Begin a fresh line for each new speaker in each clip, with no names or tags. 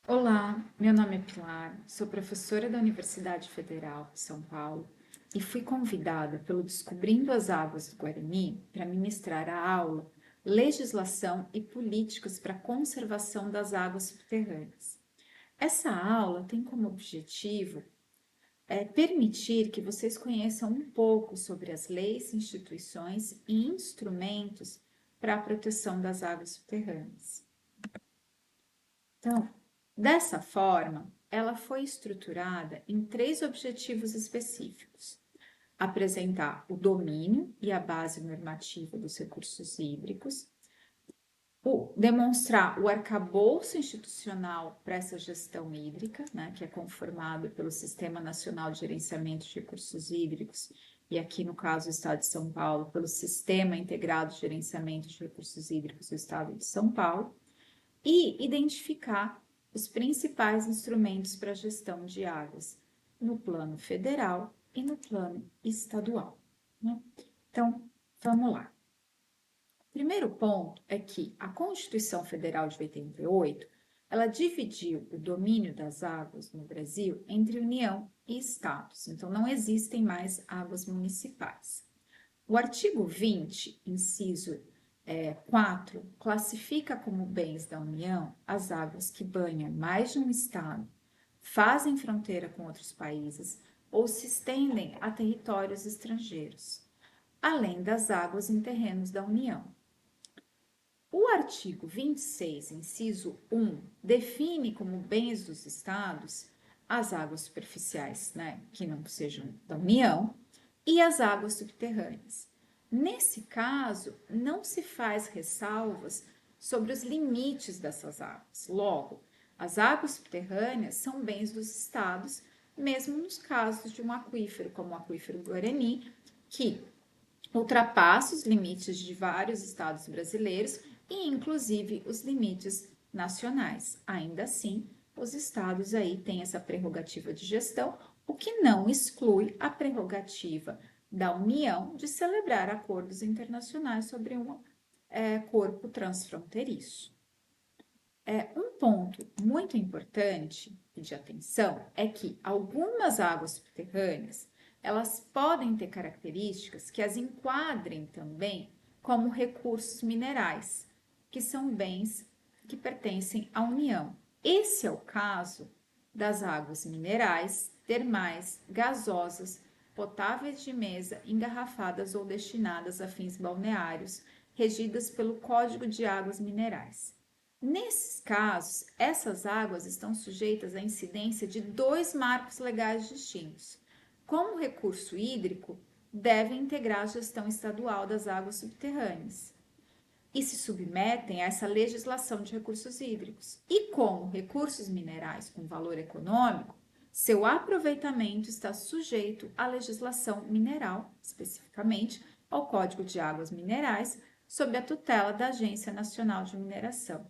Olá, meu nome é Pilar, sou professora da Universidade Federal de São Paulo e fui convidada pelo Descobrindo as Águas do Guarani para ministrar a aula Legislação e Políticas para a Conservação das Águas Subterrâneas. Essa aula tem como objetivo permitir que vocês conheçam um pouco sobre as leis, instituições e instrumentos para a proteção das águas subterrâneas. Então, dessa forma, ela foi estruturada em três objetivos específicos: apresentar o domínio e a base normativa dos recursos hídricos, demonstrar o arcabouço institucional para essa gestão hídrica, né, que é conformado pelo Sistema Nacional de Gerenciamento de Recursos Hídricos, e aqui no caso do Estado de São Paulo, pelo Sistema Integrado de Gerenciamento de Recursos Hídricos do Estado de São Paulo, e identificar os principais instrumentos para a gestão de águas no plano federal e no plano estadual, né? Então, vamos lá. O primeiro ponto é que a Constituição Federal de 88, ela dividiu o domínio das águas no Brasil entre União e Estados. Então, não existem mais águas municipais. O artigo 20, inciso 4, classifica como bens da União as águas que banham mais de um estado, fazem fronteira com outros países ou se estendem a territórios estrangeiros, além das águas em terrenos da União. O artigo 26, inciso 1, define como bens dos estados as águas superficiais, né, que não sejam da União, e as águas subterrâneas. Nesse caso, não se faz ressalvas sobre os limites dessas águas. Logo, as águas subterrâneas são bens dos estados, mesmo nos casos de um aquífero, como o aquífero Guarani, que ultrapassa os limites de vários estados brasileiros e, inclusive, os limites nacionais. Ainda assim, os estados aí têm essa prerrogativa de gestão, o que não exclui a prerrogativa da União de celebrar acordos internacionais sobre um corpo transfronteiriço. Um ponto muito importante de atenção é que algumas águas subterrâneas elas podem ter características que as enquadrem também como recursos minerais, que são bens que pertencem à União. Esse é o caso das águas minerais, termais, gasosas, potáveis de mesa, engarrafadas ou destinadas a fins balneários, regidas pelo Código de Águas Minerais. Nesses casos, essas águas estão sujeitas à incidência de dois marcos legais distintos. Como recurso hídrico, devem integrar a gestão estadual das águas subterrâneas e se submetem a essa legislação de recursos hídricos. E como recursos minerais com valor econômico, seu aproveitamento está sujeito à legislação mineral, especificamente ao Código de Águas Minerais, sob a tutela da Agência Nacional de Mineração.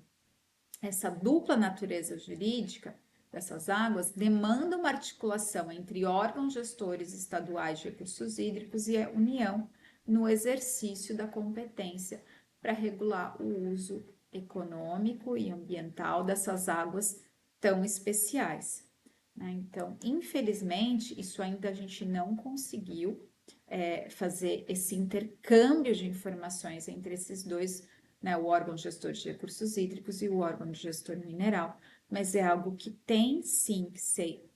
Essa dupla natureza jurídica dessas águas demanda uma articulação entre órgãos gestores estaduais de recursos hídricos e a União no exercício da competência para regular o uso econômico e ambiental dessas águas tão especiais. Então, infelizmente, isso ainda a gente não conseguiu fazer esse intercâmbio de informações entre esses dois, né, o órgão gestor de recursos hídricos e o órgão de gestor mineral, mas é algo que tem sim que ser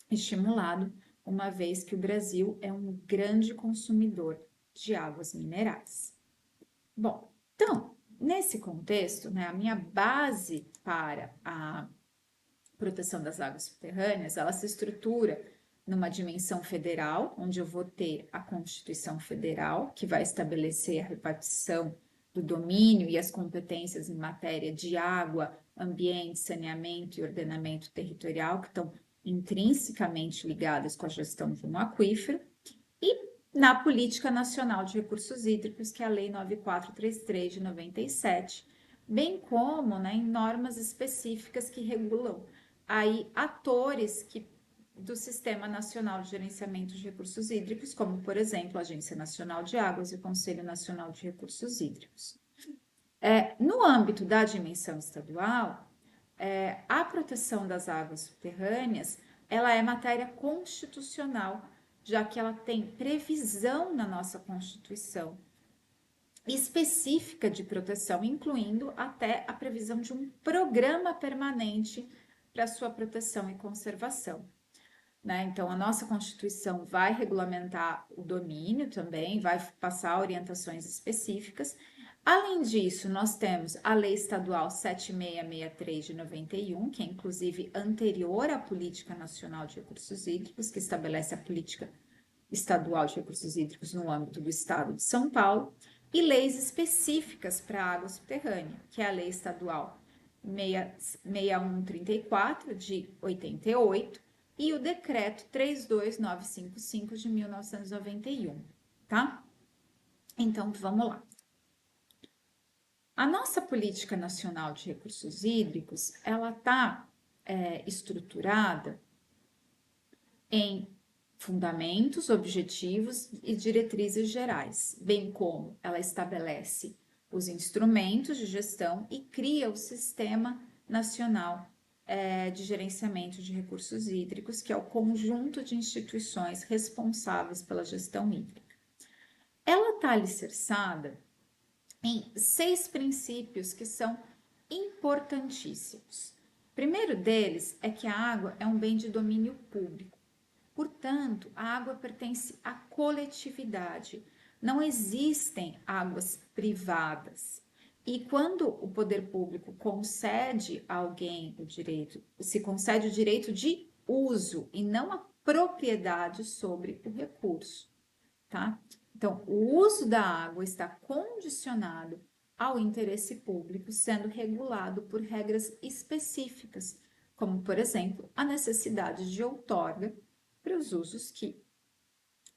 estimulado, uma vez que o Brasil é um grande consumidor de águas minerais. Bom, então, nesse contexto, né, a minha base para a proteção das águas subterrâneas, ela se estrutura numa dimensão federal, onde eu vou ter a Constituição Federal, que vai estabelecer a repartição do domínio e as competências em matéria de água, ambiente, saneamento e ordenamento territorial, que estão intrinsecamente ligadas com a gestão de um aquífero, e na Política Nacional de Recursos Hídricos, que é a Lei 9433 de 97, bem como, né, em normas específicas que regulam aí atores do Sistema Nacional de Gerenciamento de Recursos Hídricos, como, por exemplo, a Agência Nacional de Águas e o Conselho Nacional de Recursos Hídricos. No âmbito da dimensão estadual, A proteção das águas subterrâneas, ela é matéria constitucional, já que ela tem previsão na nossa Constituição específica de proteção, incluindo até a previsão de um programa permanente para sua proteção e conservação. Né? Então, a nossa Constituição vai regulamentar o domínio também, vai passar orientações específicas. Além disso, nós temos a Lei Estadual 7663 de 91, que é inclusive anterior à Política Nacional de Recursos Hídricos, que estabelece a política estadual de recursos hídricos no âmbito do Estado de São Paulo, e leis específicas para a água subterrânea, que é a Lei Estadual 6134 de 88 e o Decreto 32955 de 1991, tá? Então, vamos lá. A nossa Política Nacional de Recursos Hídricos, ela está estruturada em fundamentos, objetivos e diretrizes gerais, bem como ela estabelece os instrumentos de gestão e cria o Sistema Nacional de Gerenciamento de Recursos Hídricos, que é o conjunto de instituições responsáveis pela gestão hídrica. Ela está alicerçada em 6 princípios que são importantíssimos. O primeiro deles é que a água é um bem de domínio público. Portanto, a água pertence à coletividade. Não existem águas privadas. E quando o poder público concede a alguém o direito, se concede o direito de uso e não a propriedade sobre o recurso, tá? Então, o uso da água está condicionado ao interesse público, sendo regulado por regras específicas, como, por exemplo, a necessidade de outorga para os usos que,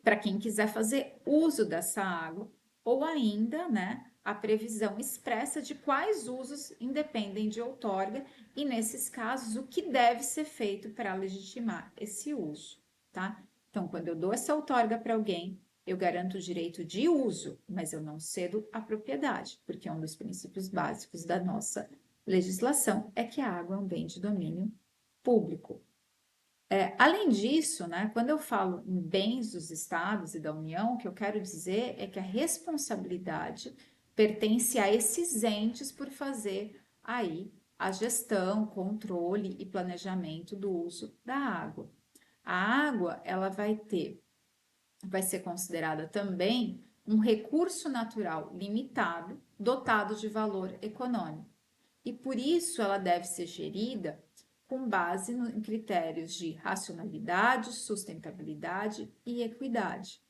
para quem quiser fazer uso dessa água, ou ainda, né, a previsão expressa de quais usos independem de outorga e, nesses casos, o que deve ser feito para legitimar esse uso, tá? Então, quando eu dou essa outorga para alguém, eu garanto o direito de uso, mas eu não cedo a propriedade, porque um dos princípios básicos da nossa legislação é que a água é um bem de domínio público. Além disso, né, quando eu falo em bens dos estados e da União, o que eu quero dizer é que a responsabilidade pertence a esses entes por fazer aí a gestão, controle e planejamento do uso da água. A água, ela vai ser considerada também um recurso natural limitado, dotado de valor econômico. E por isso ela deve ser gerida com base em critérios de racionalidade, sustentabilidade e equidade.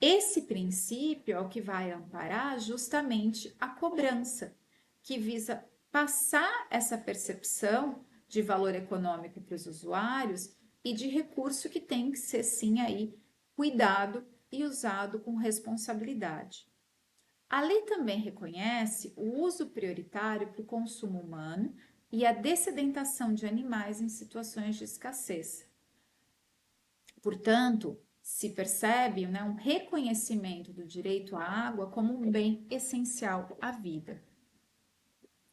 Esse princípio é o que vai amparar justamente a cobrança, que visa passar essa percepção de valor econômico para os usuários e de recurso que tem que ser sim aí cuidado e usado com responsabilidade. A lei também reconhece o uso prioritário para o consumo humano e a dessedentação de animais em situações de escassez. Portanto, se percebe, né, um reconhecimento do direito à água como um bem essencial à vida.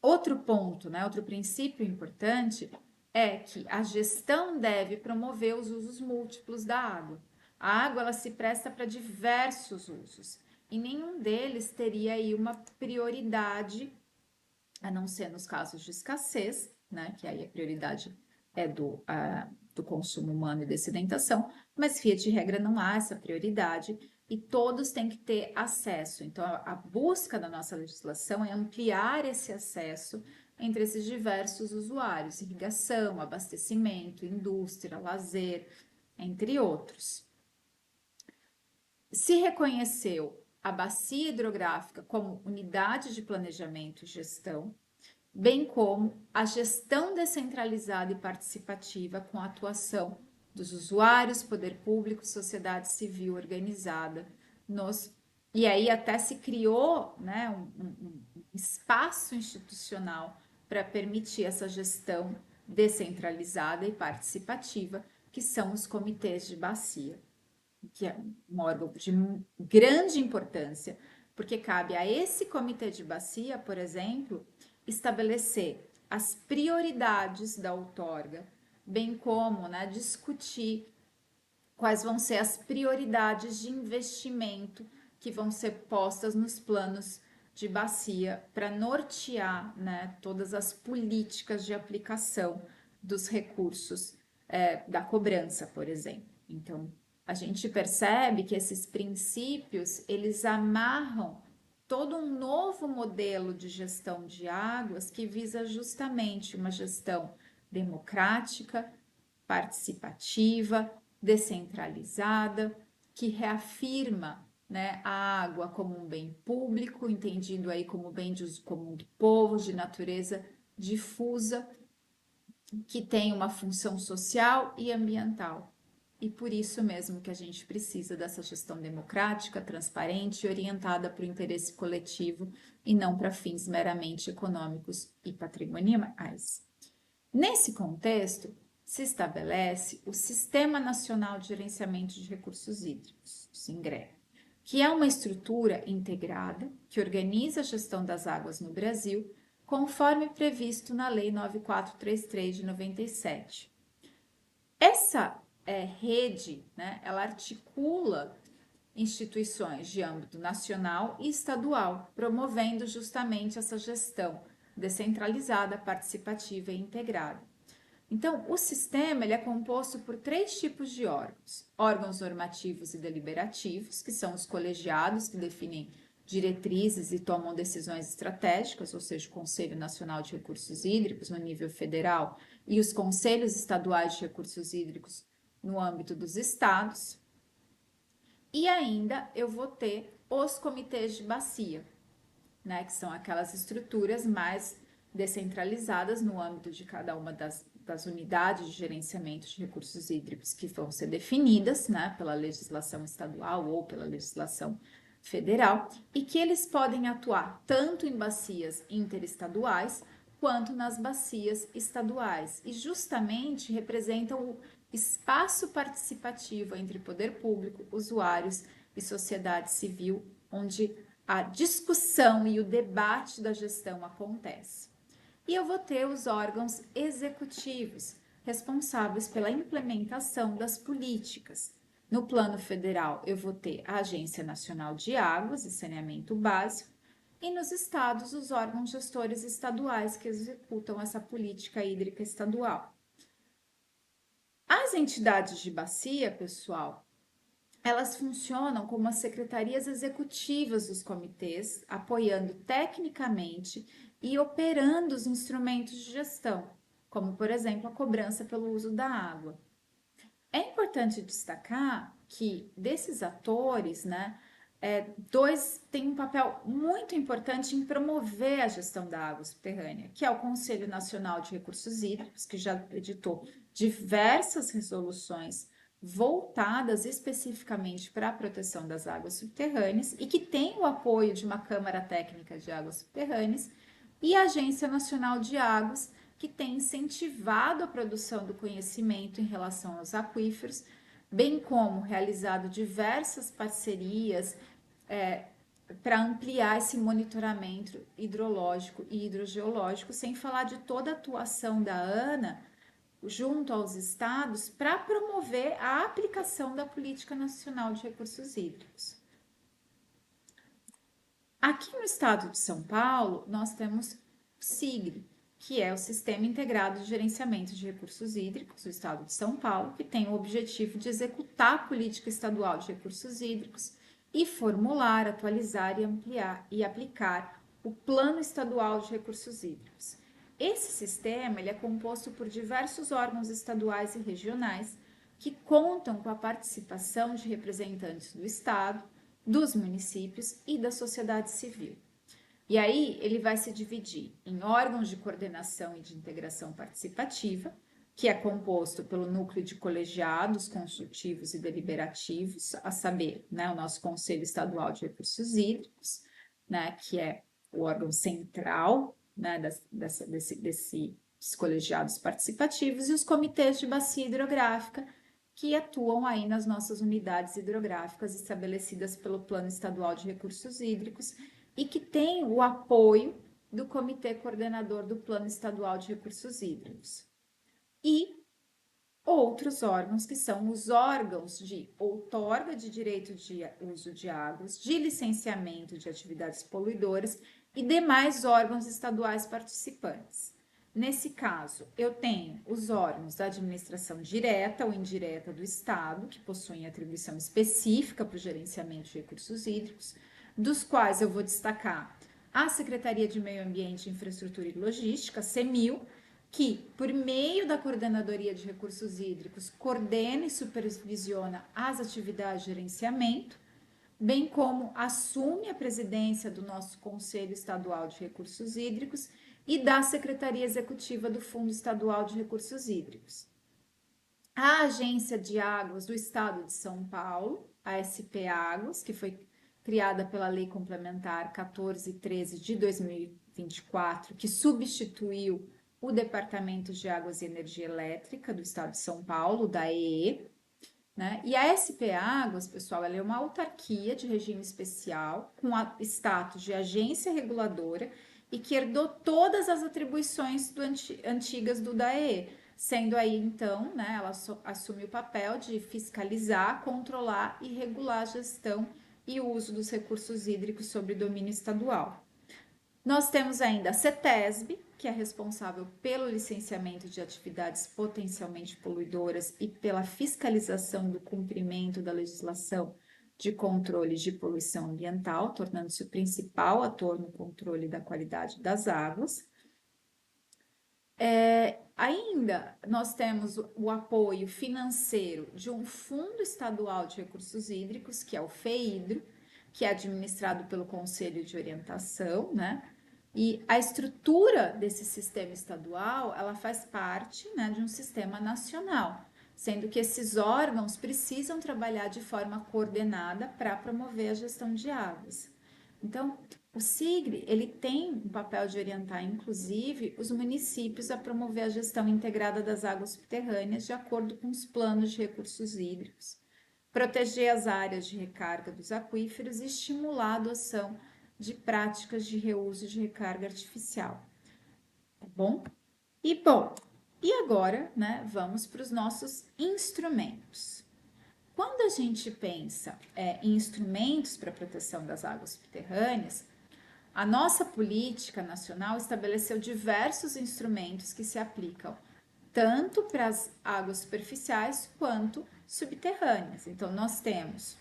Outro ponto, né, outro princípio importante é que a gestão deve promover os usos múltiplos da água. A água ela se presta para diversos usos e nenhum deles teria aí uma prioridade, a não ser nos casos de escassez, né, que aí a prioridade é do consumo humano e da sedentação, mas via de regra não há essa prioridade e todos têm que ter acesso. Então, a busca da nossa legislação é ampliar esse acesso entre esses diversos usuários, irrigação, abastecimento, indústria, lazer, entre outros. Se reconheceu a bacia hidrográfica como unidade de planejamento e gestão, bem como a gestão descentralizada e participativa com a atuação dos usuários, poder público, sociedade civil organizada. E aí até se criou, né, um espaço institucional para permitir essa gestão descentralizada e participativa, que são os comitês de bacia, que é um órgão de grande importância, porque cabe a esse comitê de bacia, por exemplo, estabelecer as prioridades da outorga, bem como, né, discutir quais vão ser as prioridades de investimento que vão ser postas nos planos de bacia para nortear, né, todas as políticas de aplicação dos recursos da cobrança, por exemplo. Então, a gente percebe que esses princípios, eles amarram todo um novo modelo de gestão de águas que visa justamente uma gestão democrática, participativa, descentralizada, que reafirma, né, a água como um bem público, entendido aí como bem de uso comum do povo, de natureza difusa, que tem uma função social e ambiental. E por isso mesmo que a gente precisa dessa gestão democrática, transparente e orientada para o interesse coletivo e não para fins meramente econômicos e patrimoniais. Nesse contexto, se estabelece o Sistema Nacional de Gerenciamento de Recursos Hídricos, o SINGRE, que é uma estrutura integrada que organiza a gestão das águas no Brasil, conforme previsto na Lei 9433 de 97. Essa rede, né, ela articula instituições de âmbito nacional e estadual, promovendo justamente essa gestão descentralizada, participativa e integrada. Então, o sistema ele é composto por 3 tipos de órgãos: órgãos normativos e deliberativos, que são os colegiados que definem diretrizes e tomam decisões estratégicas, ou seja, o Conselho Nacional de Recursos Hídricos no nível federal e os conselhos estaduais de recursos hídricos no âmbito dos estados. E ainda eu vou ter os comitês de bacia, né, que são aquelas estruturas mais descentralizadas no âmbito de cada uma das unidades de gerenciamento de recursos hídricos que vão ser definidas, né, pela legislação estadual ou pela legislação federal, e que eles podem atuar tanto em bacias interestaduais quanto nas bacias estaduais, e justamente representam o espaço participativo entre poder público, usuários e sociedade civil, onde a discussão e o debate da gestão acontece. E eu vou ter os órgãos executivos, responsáveis pela implementação das políticas. No plano federal, eu vou ter a Agência Nacional de Águas e Saneamento Básico, e nos estados, os órgãos gestores estaduais que executam essa política hídrica estadual. As entidades de bacia, pessoal, elas funcionam como as secretarias executivas dos comitês, apoiando tecnicamente e operando os instrumentos de gestão, como, por exemplo, a cobrança pelo uso da água. É importante destacar que desses atores, né, dois têm um papel muito importante em promover a gestão da água subterrânea, que é o Conselho Nacional de Recursos Hídricos, que já editou diversas resoluções voltadas especificamente para a proteção das águas subterrâneas e que tem o apoio de uma Câmara Técnica de Águas Subterrâneas, e a Agência Nacional de Águas, que tem incentivado a produção do conhecimento em relação aos aquíferos, bem como realizado diversas parcerias para ampliar esse monitoramento hidrológico e hidrogeológico, sem falar de toda a atuação da ANA junto aos estados para promover a aplicação da Política Nacional de Recursos Hídricos. Aqui no estado de São Paulo, nós temos o SIGRE, que é o Sistema Integrado de Gerenciamento de Recursos Hídricos do estado de São Paulo, que tem o objetivo de executar a política estadual de recursos hídricos e formular, atualizar e ampliar e aplicar o Plano Estadual de Recursos Hídricos. Esse sistema ele é composto por diversos órgãos estaduais e regionais que contam com a participação de representantes do estado, dos municípios e da sociedade civil. E aí ele vai se dividir em órgãos de coordenação e de integração participativa, que é composto pelo núcleo de colegiados consultivos e deliberativos, a saber, né, o nosso Conselho Estadual de Recursos Hídricos, né, que é o órgão central, né, desses colegiados participativos, e os comitês de bacia hidrográfica, que atuam aí nas nossas unidades hidrográficas estabelecidas pelo Plano Estadual de Recursos Hídricos e que tem o apoio do Comitê Coordenador do Plano Estadual de Recursos Hídricos. E outros órgãos, que são os órgãos de outorga de direito de uso de águas, de licenciamento de atividades poluidoras e demais órgãos estaduais participantes. Nesse caso, eu tenho os órgãos da administração direta ou indireta do Estado, que possuem atribuição específica para o gerenciamento de recursos hídricos, dos quais eu vou destacar a Secretaria de Meio Ambiente, Infraestrutura e Logística, CEMIL, que, por meio da Coordenadoria de Recursos Hídricos, coordena e supervisiona as atividades de gerenciamento, bem como assume a presidência do nosso Conselho Estadual de Recursos Hídricos e da Secretaria Executiva do Fundo Estadual de Recursos Hídricos. A Agência de Águas do Estado de São Paulo, a SP Águas, que foi criada pela Lei Complementar 1413 de 2024, que substituiu o Departamento de Águas e Energia Elétrica do Estado de São Paulo, da EE, né? E a SP Águas, pessoal, ela é uma autarquia de regime especial, com status de agência reguladora e que herdou todas as atribuições antigas do DAEE, sendo aí, então, né, ela assume o papel de fiscalizar, controlar e regular a gestão e o uso dos recursos hídricos sobre domínio estadual. Nós temos ainda a CETESB, que é responsável pelo licenciamento de atividades potencialmente poluidoras e pela fiscalização do cumprimento da legislação de controle de poluição ambiental, tornando-se o principal ator no controle da qualidade das águas. Ainda nós temos o apoio financeiro de um Fundo Estadual de Recursos Hídricos, que é o FEHIDRO, que é administrado pelo Conselho de Orientação, né? E a estrutura desse sistema estadual, ela faz parte, né, de um sistema nacional, sendo que esses órgãos precisam trabalhar de forma coordenada para promover a gestão de águas. Então, o SIGRE, ele tem um papel de orientar, inclusive, os municípios a promover a gestão integrada das águas subterrâneas de acordo com os planos de recursos hídricos, proteger as áreas de recarga dos aquíferos e estimular a adoção de práticas de reuso de recarga artificial. Tá bom? E agora, né, vamos para os nossos instrumentos. Quando a gente pensa em instrumentos para a proteção das águas subterrâneas, a nossa política nacional estabeleceu diversos instrumentos que se aplicam tanto para as águas superficiais quanto subterrâneas. Então, nós temos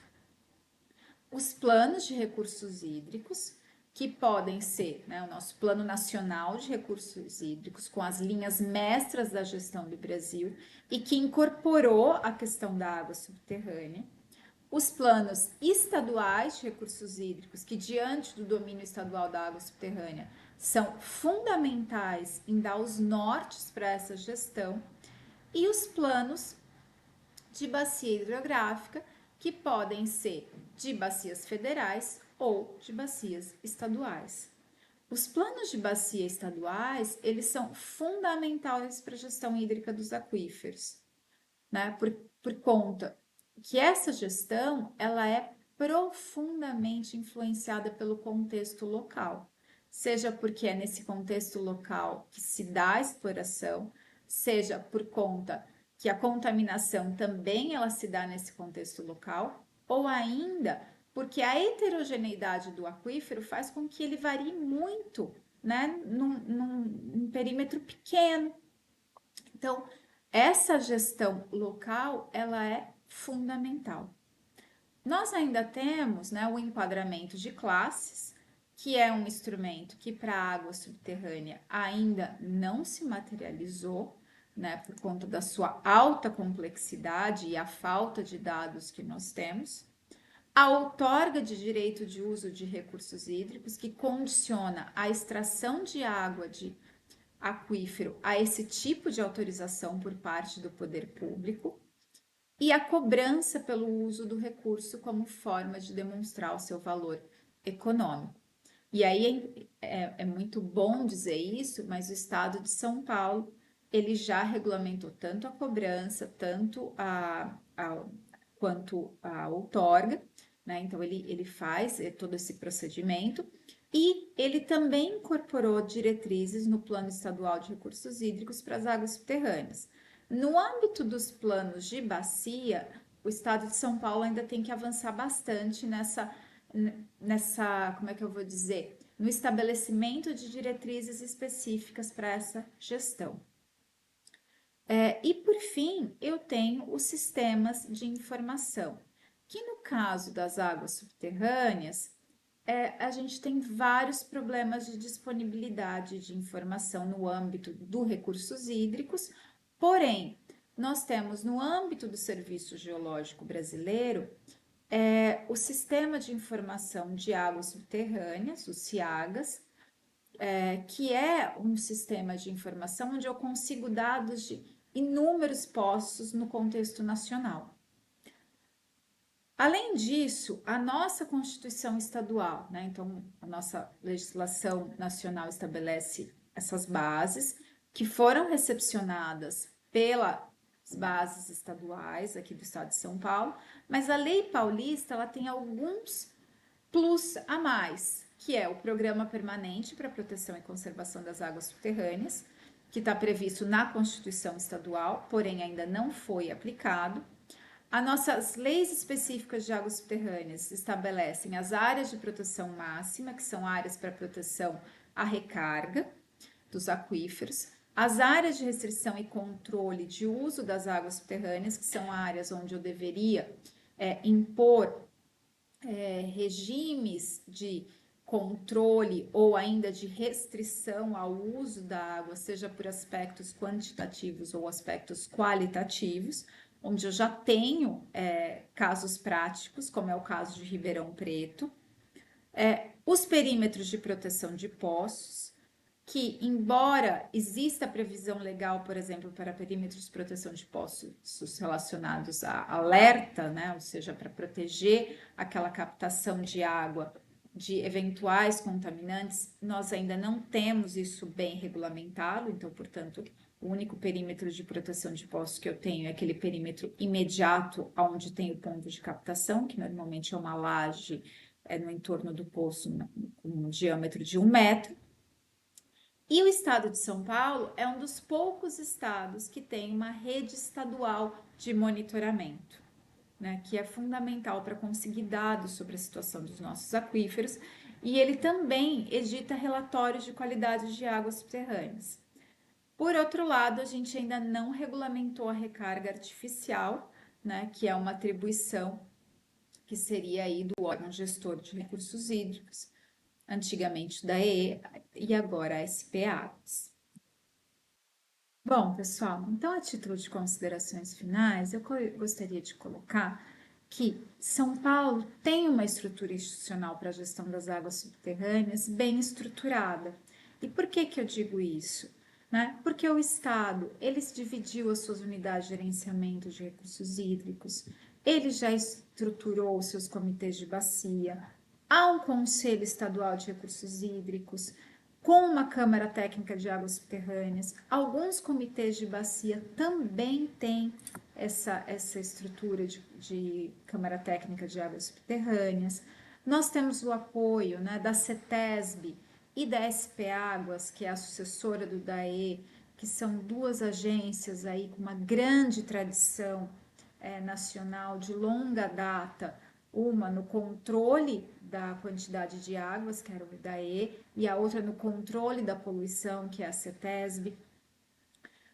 os planos de recursos hídricos, que podem ser, né, o nosso Plano Nacional de Recursos Hídricos, com as linhas mestras da gestão do Brasil e que incorporou a questão da água subterrânea. Os planos estaduais de recursos hídricos, que diante do domínio estadual da água subterrânea são fundamentais em dar os nortes para essa gestão, e os planos de bacia hidrográfica, que podem ser de bacias federais ou de bacias estaduais. Os planos de bacia estaduais, eles são fundamentais para a gestão hídrica dos aquíferos, né? Por conta que essa gestão, ela é profundamente influenciada pelo contexto local, seja porque é nesse contexto local que se dá a exploração, seja por conta que a contaminação também ela se dá nesse contexto local, ou ainda porque a heterogeneidade do aquífero faz com que ele varie muito, né, num perímetro pequeno. Então, essa gestão local, ela é fundamental. Nós ainda temos, né, o enquadramento de classes, que é um instrumento que para a água subterrânea ainda não se materializou, né, por conta da sua alta complexidade e a falta de dados que nós temos. A outorga de direito de uso de recursos hídricos, que condiciona a extração de água de aquífero a esse tipo de autorização por parte do poder público, e a cobrança pelo uso do recurso como forma de demonstrar o seu valor econômico. E aí é muito bom dizer isso, mas o Estado de São Paulo, ele já regulamentou tanto a cobrança, tanto quanto a outorga, né? Então ele faz todo esse procedimento, E ele também incorporou diretrizes no Plano Estadual de Recursos Hídricos para as águas subterrâneas. No âmbito dos planos de bacia, o Estado de São Paulo ainda tem que avançar bastante nessa, como é que eu vou dizer, no estabelecimento de diretrizes específicas para essa gestão. E por fim, eu tenho os sistemas de informação, que no caso das águas subterrâneas, a gente tem vários problemas de disponibilidade de informação no âmbito dos recursos hídricos, porém, nós temos no âmbito do Serviço Geológico Brasileiro o Sistema de Informação de Águas Subterrâneas, o CIAGAS, que é um sistema de informação onde eu consigo dados de inúmeros poços no contexto nacional. Além disso, a nossa Constituição Estadual, né? Então, a nossa legislação nacional estabelece essas bases que foram recepcionadas pelas bases estaduais aqui do Estado de São Paulo, mas a lei paulista ela tem alguns plus a mais, que é o Programa Permanente para a Proteção e Conservação das Águas Subterrâneas, que está previsto na Constituição Estadual, porém ainda não foi aplicado. As nossas leis específicas de águas subterrâneas estabelecem as áreas de proteção máxima, que são áreas para proteção à recarga dos aquíferos, as áreas de restrição e controle de uso das águas subterrâneas, que são áreas onde eu deveria impor regimes de controle ou ainda de restrição ao uso da água, seja por aspectos quantitativos ou aspectos qualitativos, onde eu já tenho casos práticos, como é o caso de Ribeirão Preto, os perímetros de proteção de poços, que, embora exista previsão legal, por exemplo, para perímetros de proteção de poços relacionados a alerta, né, ou seja, para proteger aquela captação de água de eventuais contaminantes, nós ainda não temos isso bem regulamentado, então, portanto, o único perímetro de proteção de poços que eu tenho é aquele perímetro imediato onde tem o ponto de captação, que normalmente é uma laje no entorno do poço com um diâmetro de 1 metro. E o estado de São Paulo é um dos poucos estados que tem uma rede estadual de monitoramento, né, que é fundamental para conseguir dados sobre a situação dos nossos aquíferos, e ele também edita relatórios de qualidade de águas subterrâneas. Por outro lado, a gente ainda não regulamentou a recarga artificial, né, que é uma atribuição que seria aí do órgão gestor de recursos hídricos, antigamente da EE e agora a SPAs. Bom, pessoal, então a título de considerações finais, eu gostaria de colocar que São Paulo tem uma estrutura institucional para a gestão das águas subterrâneas bem estruturada. E por que que eu digo isso? Né? Porque o Estado, ele dividiu as suas unidades de gerenciamento de recursos hídricos, ele já estruturou os seus comitês de bacia, há um Conselho Estadual de Recursos Hídricos, com uma Câmara Técnica de Águas Subterrâneas. Alguns comitês de bacia também têm essa estrutura de Câmara Técnica de Águas Subterrâneas. Nós temos o apoio, né, da CETESB e da SP Águas, que é a sucessora do DAE, que são duas agências aí com uma grande tradição nacional de longa data, uma no controle da quantidade de águas, que era o IDAE, e a outra no controle da poluição, que é a CETESB.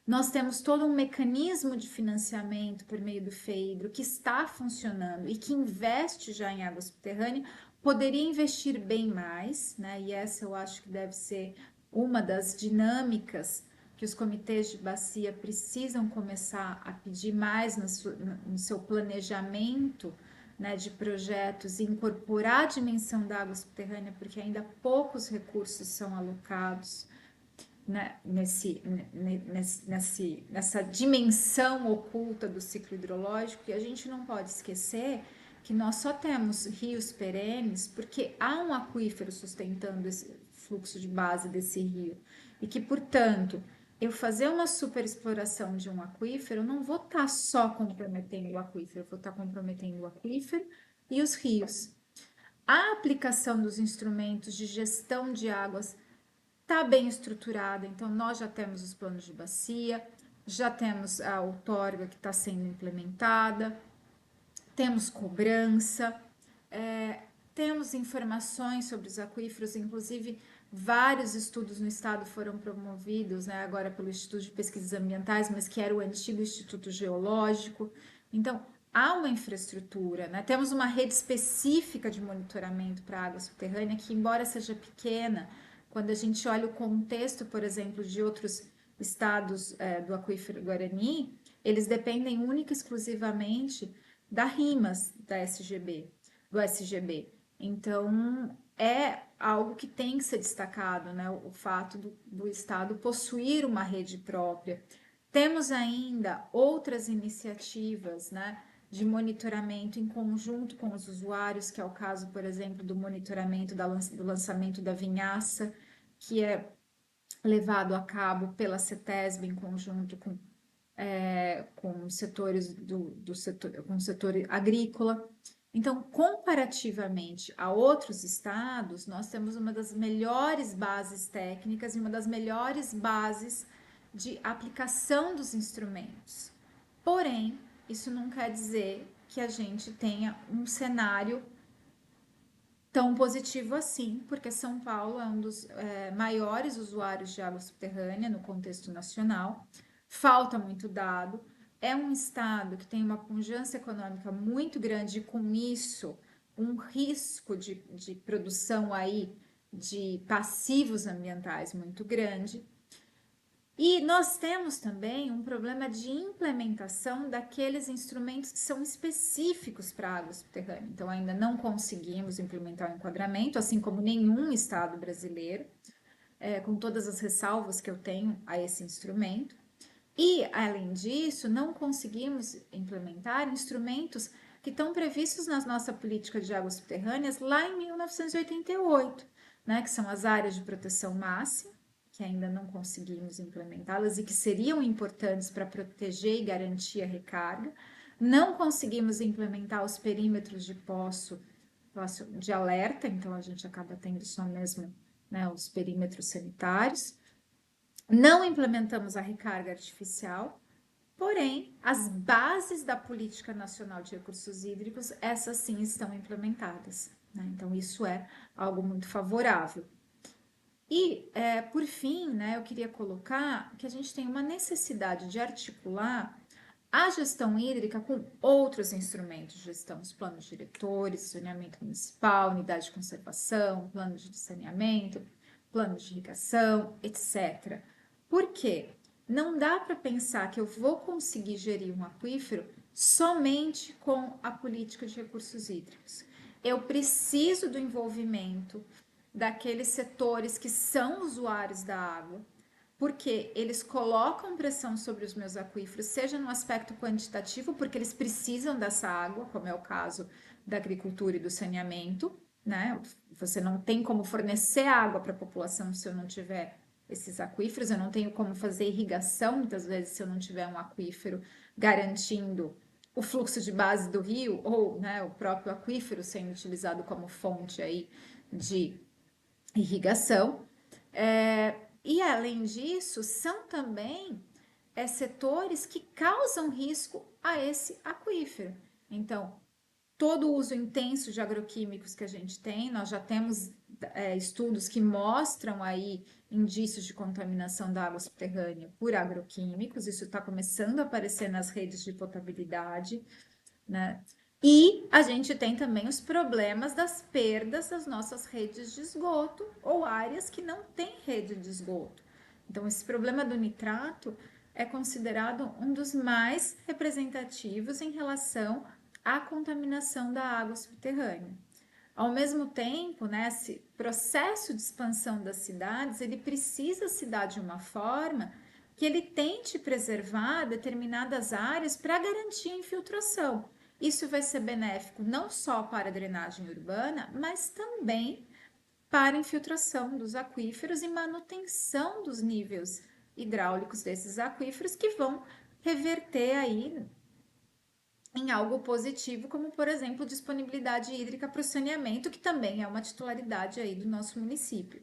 Nós temos todo um mecanismo de financiamento por meio do FEIDRO que está funcionando e que investe já em água subterrânea, poderia investir bem mais, né? E essa eu acho que deve ser uma das dinâmicas que os comitês de bacia precisam começar a pedir mais no seu planejamento, né, de projetos e incorporar a dimensão da água subterrânea, porque ainda poucos recursos são alocados, né, nessa dimensão oculta do ciclo hidrológico, e a gente não pode esquecer que nós só temos rios perenes porque há um aquífero sustentando esse fluxo de base desse rio, e que, portanto, eu fazer uma superexploração de um aquífero, eu não vou estar só comprometendo o aquífero, eu vou estar comprometendo o aquífero e os rios. A aplicação dos instrumentos de gestão de águas está bem estruturada, então nós já temos os planos de bacia, já temos a outorga que está sendo implementada, temos cobrança, temos informações sobre os aquíferos, inclusive vários estudos no estado foram promovidos, né, agora pelo Instituto de Pesquisas Ambientais, mas que era o antigo Instituto Geológico. Então, há uma infraestrutura, né? Temos uma rede específica de monitoramento para água subterrânea que, embora seja pequena, quando a gente olha o contexto, por exemplo, de outros estados do aquífero Guarani, eles dependem única e exclusivamente da RIMAS da SGB, do SGB. Então, é algo que tem que ser destacado, né? O fato do Estado possuir uma rede própria. Temos ainda outras iniciativas, né, de monitoramento em conjunto com os usuários, que é o caso, por exemplo, do monitoramento do lançamento da vinhaça, que é levado a cabo pela CETESB em conjunto com setores do setor, com o setor agrícola. Então, comparativamente a outros estados, nós temos uma das melhores bases técnicas e uma das melhores bases de aplicação dos instrumentos. Porém, isso não quer dizer que a gente tenha um cenário tão positivo assim, porque São Paulo é um dos maiores usuários de água subterrânea no contexto nacional, falta muito dado, é um estado que tem uma pujança econômica muito grande e com isso um risco de produção aí de passivos ambientais muito grande. E nós temos também um problema de implementação daqueles instrumentos que são específicos para a água subterrânea. Então, ainda não conseguimos implementar o enquadramento, assim como nenhum estado brasileiro, com todas as ressalvas que eu tenho a esse instrumento. E, além disso, não conseguimos implementar instrumentos que estão previstos na nossa política de águas subterrâneas lá em 1988, né, que são as áreas de proteção máxima, que ainda não conseguimos implementá-las e que seriam importantes para proteger e garantir a recarga. Não conseguimos implementar os perímetros de poço de alerta, então a gente acaba tendo só mesmo, né, os perímetros sanitários. Não implementamos a recarga artificial, porém, as bases da Política Nacional de Recursos Hídricos, essas sim estão implementadas, né? Então, isso é algo muito favorável. E, por fim, né, eu queria colocar que a gente tem uma necessidade de articular a gestão hídrica com outros instrumentos de gestão, os planos diretores, saneamento municipal, unidade de conservação, planos de saneamento, planos de irrigação, etc. Por quê? Não dá para pensar que eu vou conseguir gerir um aquífero somente com a política de recursos hídricos. Eu preciso do envolvimento daqueles setores que são usuários da água, porque eles colocam pressão sobre os meus aquíferos, seja no aspecto quantitativo, porque eles precisam dessa água, como é o caso da agricultura e do saneamento, né? Você não tem como fornecer água para a população se eu não tiver esses aquíferos, eu não tenho como fazer irrigação, muitas vezes, se eu não tiver um aquífero garantindo o fluxo de base do rio, ou né, o próprio aquífero sendo utilizado como fonte aí de irrigação. E além disso, são também setores que causam risco a esse aquífero. Então, todo o uso intenso de agroquímicos que a gente tem, nós já temos estudos que mostram aí indícios de contaminação da água subterrânea por agroquímicos, isso está começando a aparecer nas redes de potabilidade, né? E a gente tem também os problemas das perdas das nossas redes de esgoto ou áreas que não têm rede de esgoto. Então, esse problema do nitrato é considerado um dos mais representativos em relação à contaminação da água subterrânea. Ao mesmo tempo, né, esse processo de expansão das cidades, ele precisa se dar de uma forma que ele tente preservar determinadas áreas para garantir a infiltração. Isso vai ser benéfico não só para a drenagem urbana, mas também para a infiltração dos aquíferos e manutenção dos níveis hidráulicos desses aquíferos que vão reverter aí em algo positivo, como, por exemplo, disponibilidade hídrica para o saneamento, que também é uma titularidade aí do nosso município.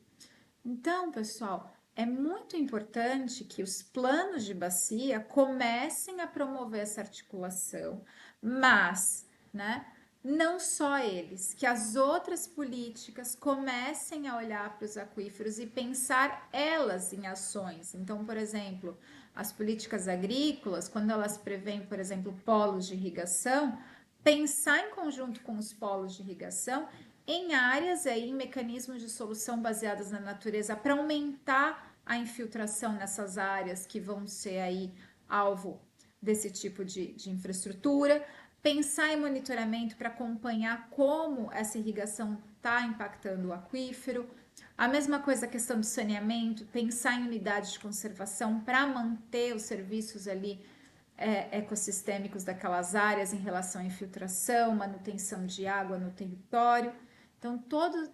Então, pessoal, é muito importante que os planos de bacia comecem a promover essa articulação, mas, né, não só eles, que as outras políticas comecem a olhar para os aquíferos e pensar elas em ações. Então, por exemplo, as políticas agrícolas, quando elas prevêem, por exemplo, polos de irrigação, pensar em conjunto com os polos de irrigação em áreas aí, em mecanismos de solução baseados na natureza para aumentar a infiltração nessas áreas que vão ser aí alvo desse tipo de infraestrutura, pensar em monitoramento para acompanhar como essa irrigação está impactando o aquífero. A mesma coisa a questão do saneamento, pensar em unidades de conservação para manter os serviços ali ecossistêmicos daquelas áreas em relação à infiltração, manutenção de água no território. Então,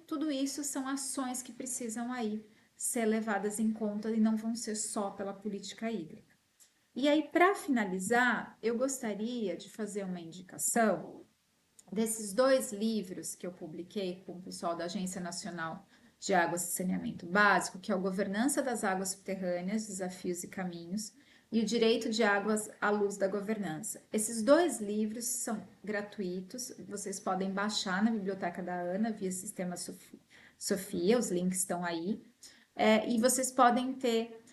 tudo isso são ações que precisam aí ser levadas em conta e não vão ser só pela política hídrica. E aí, para finalizar, eu gostaria de fazer uma indicação desses dois livros que eu publiquei com o pessoal da Agência Nacional de Águas e Saneamento Básico, que é o Governança das Águas Subterrâneas, Desafios e Caminhos, e o Direito de Águas à Luz da Governança. Esses dois livros são gratuitos, vocês podem baixar na biblioteca da Ana via Sistema Sofia, os links estão aí, e vocês podem ter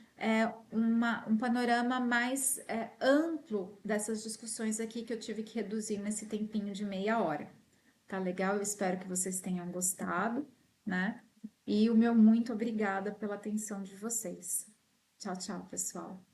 um panorama mais amplo dessas discussões aqui que eu tive que reduzir nesse tempinho de meia hora. Tá legal? Eu espero que vocês tenham gostado, né? E o meu muito obrigada pela atenção de vocês. Tchau, tchau, pessoal.